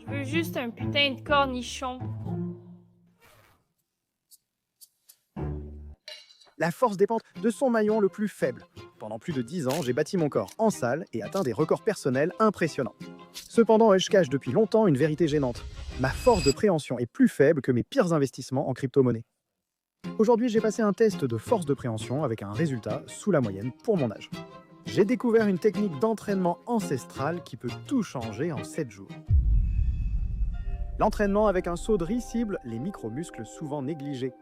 veux juste un putain de cornichon. La force dépend de son maillon le plus faible. Pendant plus de 10 ans, j'ai bâti mon corps en salle et atteint des records personnels impressionnants. Cependant, je cache depuis longtemps une vérité gênante. Ma force de préhension est plus faible que mes pires investissements en crypto-monnaie. Aujourd'hui, j'ai passé un test de force de préhension avec un résultat sous la moyenne pour mon âge. J'ai découvert une technique d'entraînement ancestrale qui peut tout changer en 7 jours. L'entraînement avec un saut de riz cible les micromuscles souvent négligés.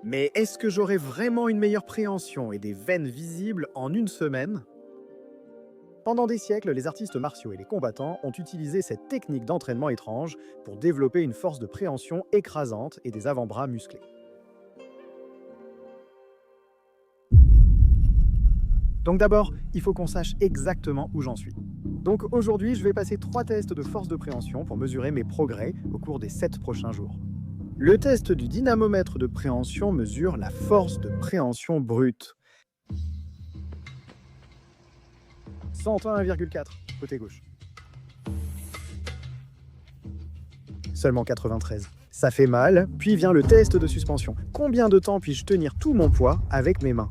Mais est-ce que j'aurai vraiment une meilleure préhension et des veines visibles en une semaine? Pendant des siècles, les artistes martiaux et les combattants ont utilisé cette technique d'entraînement étrange pour développer une force de préhension écrasante et des avant-bras musclés. Donc d'abord, il faut qu'on sache exactement où j'en suis. Donc aujourd'hui, je vais passer 3 tests de force de préhension pour mesurer mes progrès au cours des 7 prochains jours. Le test du dynamomètre de préhension mesure la force de préhension brute. 101,4, côté gauche. Seulement 93. Ça fait mal, puis vient le test de suspension. Combien de temps puis-je tenir tout mon poids avec mes mains?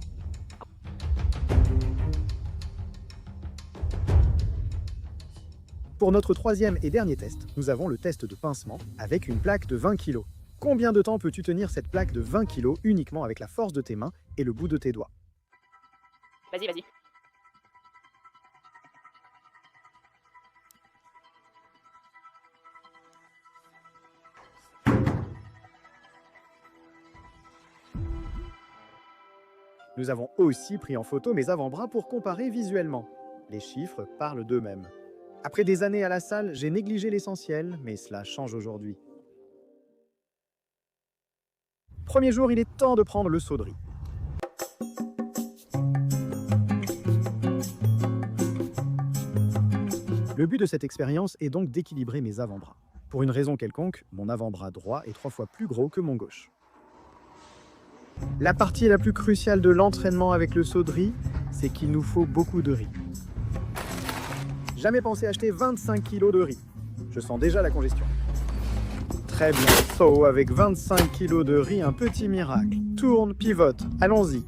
Pour notre troisième et dernier test, nous avons le test de pincement avec une plaque de 20 kg. Combien de temps peux-tu tenir cette plaque de 20 kg uniquement avec la force de tes mains et le bout de tes doigts? Vas-y. Nous avons aussi pris en photo mes avant-bras pour comparer visuellement. Les chiffres parlent d'eux-mêmes. Après des années à la salle, j'ai négligé l'essentiel, mais cela change aujourd'hui. Premier jour, il est temps de prendre le saut de riz. Le but de cette expérience est donc d'équilibrer mes avant-bras. Pour une raison quelconque, mon avant-bras droit est 3 fois plus gros que mon gauche. La partie la plus cruciale de l'entraînement avec le saut de riz, c'est qu'il nous faut beaucoup de riz. Jamais pensé acheter 25 kg de riz. Je sens déjà la congestion. Très bien, saut avec 25 kg de riz, un petit miracle. Tourne, pivote, allons-y.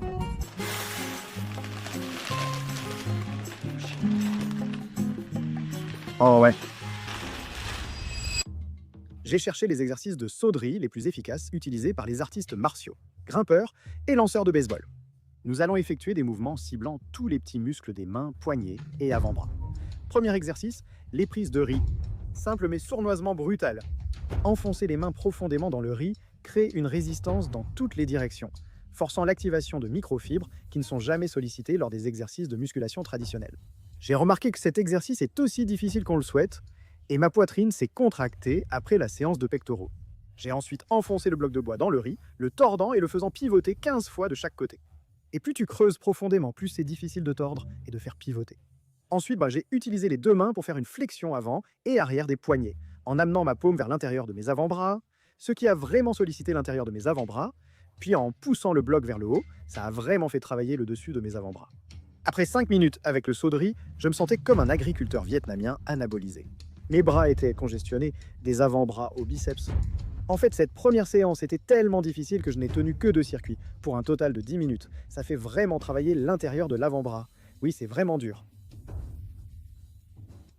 Oh ouais. J'ai cherché les exercices de saut de riz les plus efficaces utilisés par les artistes martiaux, grimpeurs et lanceurs de baseball. Nous allons effectuer des mouvements ciblant tous les petits muscles des mains, poignets et avant-bras. Premier exercice, les prises de riz. Simple mais sournoisement brutal. Enfoncer les mains profondément dans le riz crée une résistance dans toutes les directions, forçant l'activation de microfibres qui ne sont jamais sollicitées lors des exercices de musculation traditionnels. J'ai remarqué que cet exercice est aussi difficile qu'on le souhaite, et ma poitrine s'est contractée après la séance de pectoraux. J'ai ensuite enfoncé le bloc de bois dans le riz, le tordant et le faisant pivoter 15 fois de chaque côté. Et plus tu creuses profondément, plus c'est difficile de tordre et de faire pivoter. Ensuite, j'ai utilisé les 2 mains pour faire une flexion avant et arrière des poignets, en amenant ma paume vers l'intérieur de mes avant-bras, ce qui a vraiment sollicité l'intérieur de mes avant-bras, puis en poussant le bloc vers le haut, ça a vraiment fait travailler le dessus de mes avant-bras. Après 5 minutes avec le saut de riz, je me sentais comme un agriculteur vietnamien anabolisé. Mes bras étaient congestionnés, des avant-bras aux biceps. En fait, cette première séance était tellement difficile que je n'ai tenu que 2 circuits, pour un total de 10 minutes. Ça fait vraiment travailler l'intérieur de l'avant-bras. Oui, c'est vraiment dur.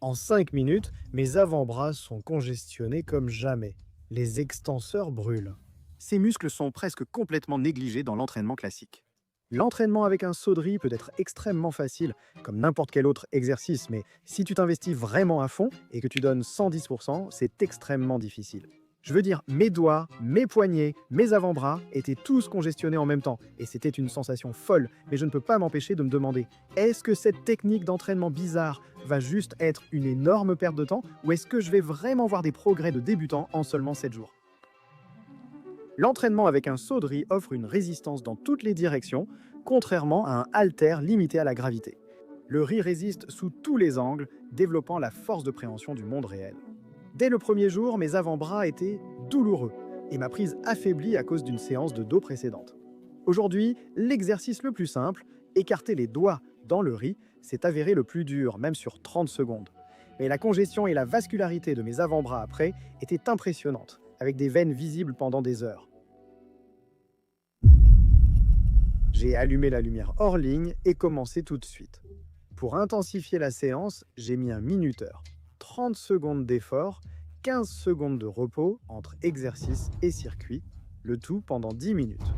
En 5 minutes, mes avant-bras sont congestionnés comme jamais. Les extenseurs brûlent. Ces muscles sont presque complètement négligés dans l'entraînement classique. L'entraînement avec un saut de riz peut être extrêmement facile, comme n'importe quel autre exercice, mais si tu t'investis vraiment à fond et que tu donnes 110%, c'est extrêmement difficile. Je veux dire, mes doigts, mes poignets, mes avant-bras étaient tous congestionnés en même temps, et c'était une sensation folle, mais je ne peux pas m'empêcher de me demander, est-ce que cette technique d'entraînement bizarre va juste être une énorme perte de temps, ou est-ce que je vais vraiment voir des progrès de débutant en seulement 7 jours? L'entraînement avec un saut de riz offre une résistance dans toutes les directions, contrairement à un haltère limité à la gravité. Le riz résiste sous tous les angles, développant la force de préhension du monde réel. Dès le premier jour, mes avant-bras étaient douloureux et ma prise affaiblie à cause d'une séance de dos précédente. Aujourd'hui, l'exercice le plus simple, écarter les doigts dans le riz, s'est avéré le plus dur, même sur 30 secondes. Mais la congestion et la vascularité de mes avant-bras après étaient impressionnantes, avec des veines visibles pendant des heures. J'ai allumé la lumière hors ligne et commencé tout de suite. Pour intensifier la séance, j'ai mis un minuteur. 30 secondes d'effort, 15 secondes de repos entre exercice et circuit, le tout pendant 10 minutes.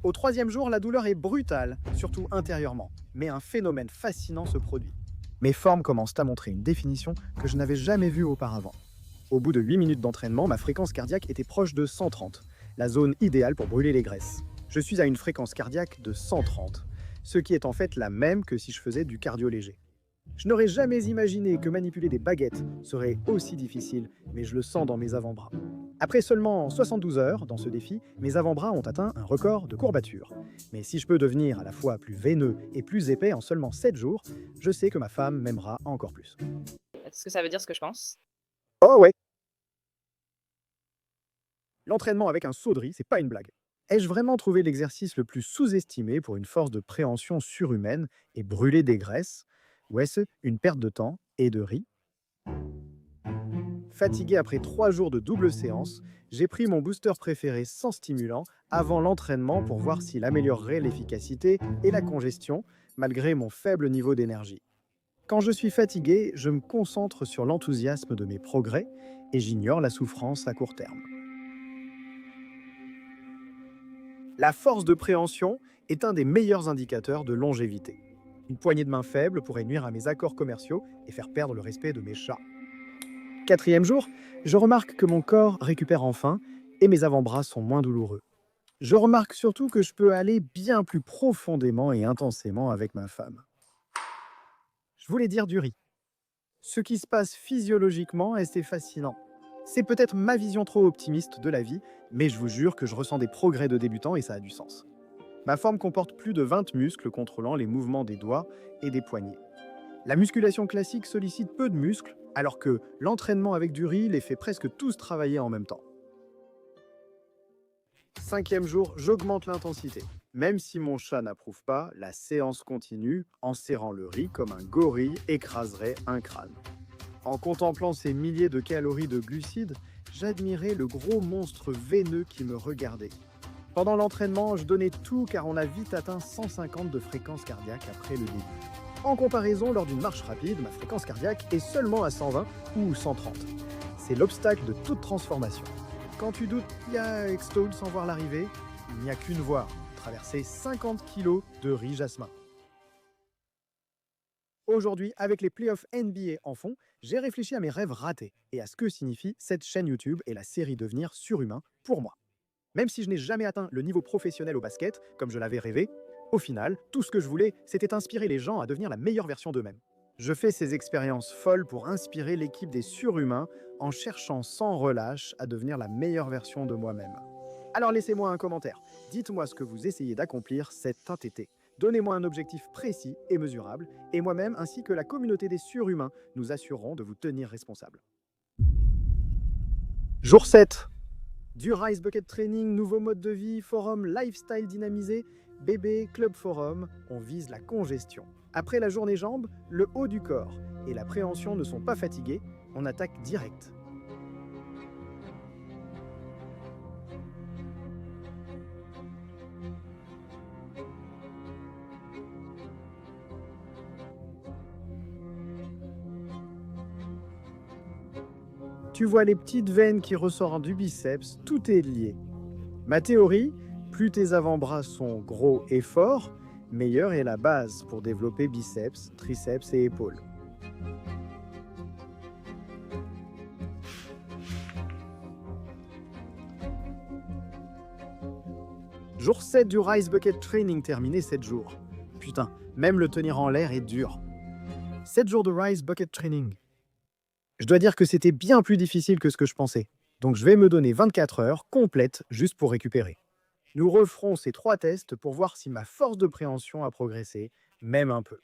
Au 3e jour, la douleur est brutale, surtout intérieurement, mais un phénomène fascinant se produit. Mes formes commencent à montrer une définition que je n'avais jamais vue auparavant. Au bout de 8 minutes d'entraînement, ma fréquence cardiaque était proche de 130, la zone idéale pour brûler les graisses. Je suis à une fréquence cardiaque de 130, ce qui est en fait la même que si je faisais du cardio léger. Je n'aurais jamais imaginé que manipuler des baguettes serait aussi difficile, mais je le sens dans mes avant-bras. Après seulement 72 heures dans ce défi, mes avant-bras ont atteint un record de courbature. Mais si je peux devenir à la fois plus veineux et plus épais en seulement 7 jours, je sais que ma femme m'aimera encore plus. Est-ce que ça veut dire ce que je pense? Oh ouais! L'entraînement avec un seau de riz, c'est pas une blague. Ai-je vraiment trouvé l'exercice le plus sous-estimé pour une force de préhension surhumaine et brûler des graisses? Ou est-ce une perte de temps et de riz? Fatigué après 3 jours de double séance, j'ai pris mon booster préféré sans stimulant avant l'entraînement pour voir s'il améliorerait l'efficacité et la congestion malgré mon faible niveau d'énergie. Quand je suis fatigué, je me concentre sur l'enthousiasme de mes progrès et j'ignore la souffrance à court terme. La force de préhension est un des meilleurs indicateurs de longévité. Une poignée de main faible pourrait nuire à mes accords commerciaux et faire perdre le respect de mes chats. 4e jour, je remarque que mon corps récupère enfin et mes avant-bras sont moins douloureux. Je remarque surtout que je peux aller bien plus profondément et intensément avec ma femme. Je voulais dire du riz. Ce qui se passe physiologiquement est assez fascinant. C'est peut-être ma vision trop optimiste de la vie, mais je vous jure que je ressens des progrès de débutant et ça a du sens. Ma forme comporte plus de 20 muscles contrôlant les mouvements des doigts et des poignets. La musculation classique sollicite peu de muscles, alors que l'entraînement avec du riz les fait presque tous travailler en même temps. 5e jour, j'augmente l'intensité. Même si mon chat n'approuve pas, la séance continue en serrant le riz comme un gorille écraserait un crâne. En contemplant ces milliers de calories de glucides, j'admirais le gros monstre veineux qui me regardait. Pendant l'entraînement, je donnais tout car on a vite atteint 150 de fréquence cardiaque après le début. En comparaison, lors d'une marche rapide, ma fréquence cardiaque est seulement à 120 ou 130. C'est l'obstacle de toute transformation. Quand tu doutes qu'il y a Extol sans voir l'arrivée, il n'y a qu'une voie, traverser 50 kg de riz jasmin. Aujourd'hui, avec les playoffs NBA en fond, j'ai réfléchi à mes rêves ratés et à ce que signifie cette chaîne YouTube et la série Devenir surhumain pour moi. Même si je n'ai jamais atteint le niveau professionnel au basket, comme je l'avais rêvé, au final, tout ce que je voulais, c'était inspirer les gens à devenir la meilleure version d'eux-mêmes. Je fais ces expériences folles pour inspirer l'équipe des surhumains en cherchant sans relâche à devenir la meilleure version de moi-même. Alors laissez-moi un commentaire. Dites-moi ce que vous essayez d'accomplir cet été. Donnez-moi un objectif précis et mesurable, et moi-même ainsi que la communauté des surhumains nous assurerons de vous tenir responsable. Jour 7. Du Rise Bucket Training, nouveau mode de vie, forum lifestyle dynamisé, bébé, club forum, on vise la congestion. Après la journée jambes, le haut du corps et la préhension ne sont pas fatigués, on attaque direct. Tu vois les petites veines qui ressortent du biceps, tout est lié. Ma théorie, plus tes avant-bras sont gros et forts, meilleure est la base pour développer biceps, triceps et épaules. Jour 7 du Rise Bucket Training terminé 7 jours. Putain, même le tenir en l'air est dur. 7 jours de Rise Bucket Training. Je dois dire que c'était bien plus difficile que ce que je pensais. Donc je vais me donner 24 heures complètes juste pour récupérer. Nous referons ces 3 tests pour voir si ma force de préhension a progressé, même un peu.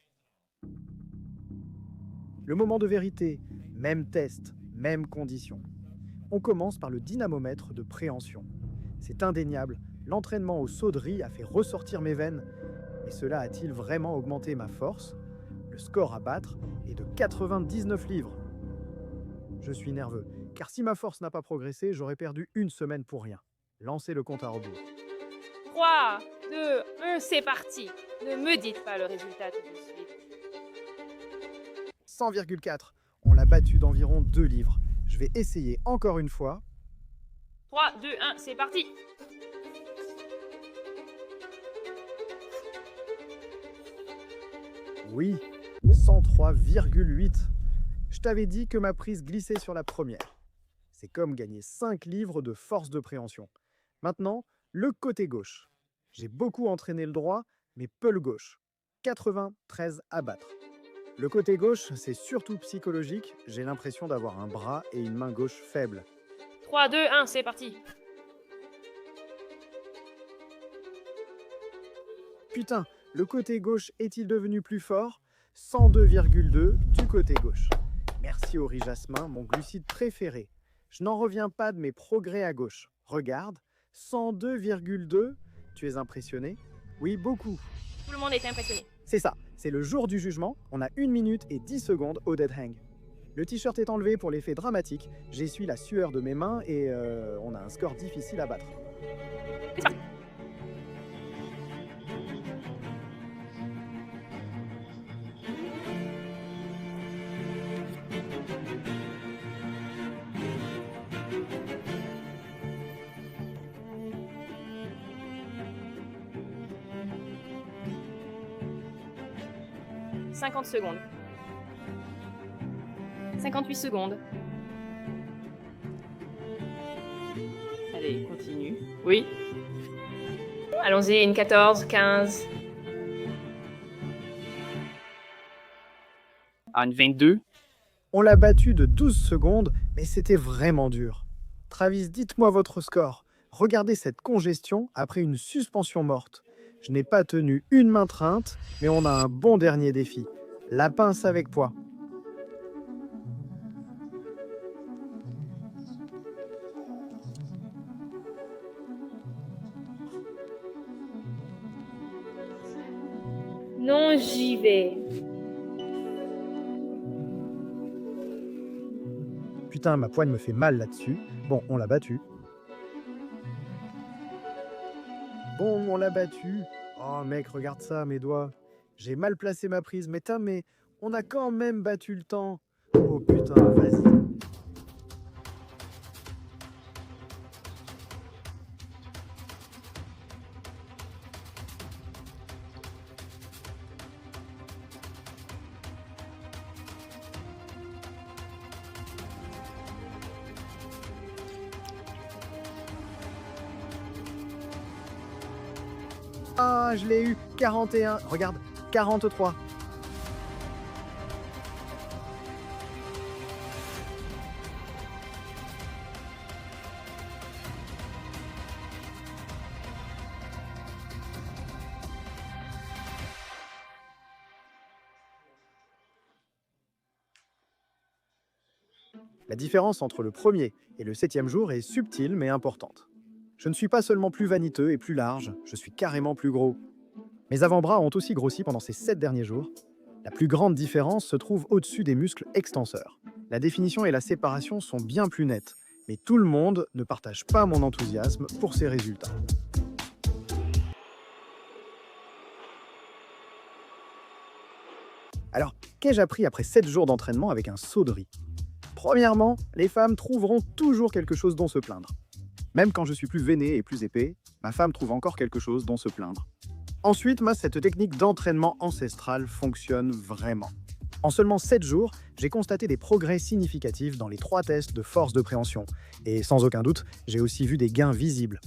Le moment de vérité, même test, même condition. On commence par le dynamomètre de préhension. C'est indéniable, l'entraînement au seau de riz a fait ressortir mes veines. Et cela a-t-il vraiment augmenté ma force? Le score à battre est de 99 livres. Je suis nerveux, car si ma force n'a pas progressé, j'aurais perdu une semaine pour rien. Lancez le compte à rebours. 3, 2, 1, c'est parti. Ne me dites pas le résultat tout de suite. 100,4. On l'a battu d'environ 2 livres. Je vais essayer encore une fois. 3, 2, 1, c'est parti. Oui, 103,8. Je t'avais dit que ma prise glissait sur la première. C'est comme gagner 5 livres de force de préhension. Maintenant, le côté gauche. J'ai beaucoup entraîné le droit, mais peu le gauche. 93 à battre. Le côté gauche, c'est surtout psychologique. J'ai l'impression d'avoir un bras et une main gauche faible. 3, 2, 1, c'est parti. Putain, le côté gauche est-il devenu plus fort? 102,2 du côté gauche. Merci au riz jasmin, mon glucide préféré. Je n'en reviens pas de mes progrès à gauche. Regarde, 102,2. Tu es impressionné? Oui, beaucoup. Tout le monde est impressionné. C'est ça, c'est le jour du jugement. On a 1 minute et 10 secondes au dead hang. Le t-shirt est enlevé pour l'effet dramatique. J'essuie la sueur de mes mains et on a un score difficile à battre. C'est parti. « 50 secondes. 58 secondes. Allez, continue. Oui. Allons-y, une 14, 15. Ah, une 22. On l'a battu de 12 secondes, mais c'était vraiment dur. Travis, dites-moi votre score. Regardez cette congestion après une suspension morte. Je n'ai pas tenu une main treinte, mais on a un bon dernier défi. La pince avec poids. Non, j'y vais. Putain, ma poigne me fait mal là-dessus. Bon, on l'a battu. Bon, on l'a battu. Oh mec, regarde ça, mes doigts. J'ai mal placé ma prise, mais on a quand même battu le temps. Oh putain, vas-y. Ah, je l'ai eu. 41. Regarde, 43. La différence entre le premier et le 7e jour est subtile mais importante. Je ne suis pas seulement plus vaniteux et plus large, je suis carrément plus gros. Mes avant-bras ont aussi grossi pendant ces 7 derniers jours. La plus grande différence se trouve au-dessus des muscles extenseurs. La définition et la séparation sont bien plus nettes, mais tout le monde ne partage pas mon enthousiasme pour ces résultats. Alors, qu'ai-je appris après 7 jours d'entraînement avec un seau de riz? Premièrement, les femmes trouveront toujours quelque chose dont se plaindre. Même quand je suis plus veiné et plus épais, ma femme trouve encore quelque chose dont se plaindre. Ensuite, cette technique d'entraînement ancestral fonctionne vraiment. En seulement 7 jours, j'ai constaté des progrès significatifs dans les 3 tests de force de préhension. Et sans aucun doute, j'ai aussi vu des gains visibles.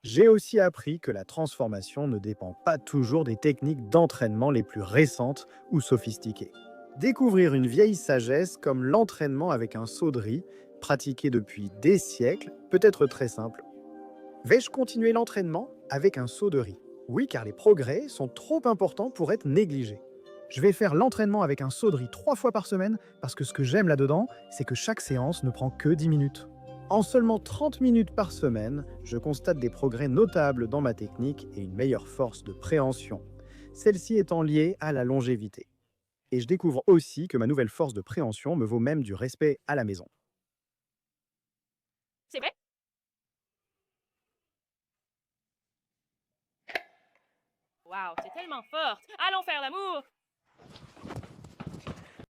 J'ai aussi appris que la transformation ne dépend pas toujours des techniques d'entraînement les plus récentes ou sophistiquées. Découvrir une vieille sagesse comme l'entraînement avec un seau de riz, pratiqué depuis des siècles, peut être très simple. Vais-je continuer l'entraînement avec un seau de riz? Oui, car les progrès sont trop importants pour être négligés. Je vais faire l'entraînement avec un seau de riz 3 fois par semaine parce que ce que j'aime là-dedans, c'est que chaque séance ne prend que 10 minutes. En seulement 30 minutes par semaine, je constate des progrès notables dans ma technique et une meilleure force de préhension, celle-ci étant liée à la longévité. Et je découvre aussi que ma nouvelle force de préhension me vaut même du respect à la maison. Waouh, c'est tellement forte. Allons faire l'amour.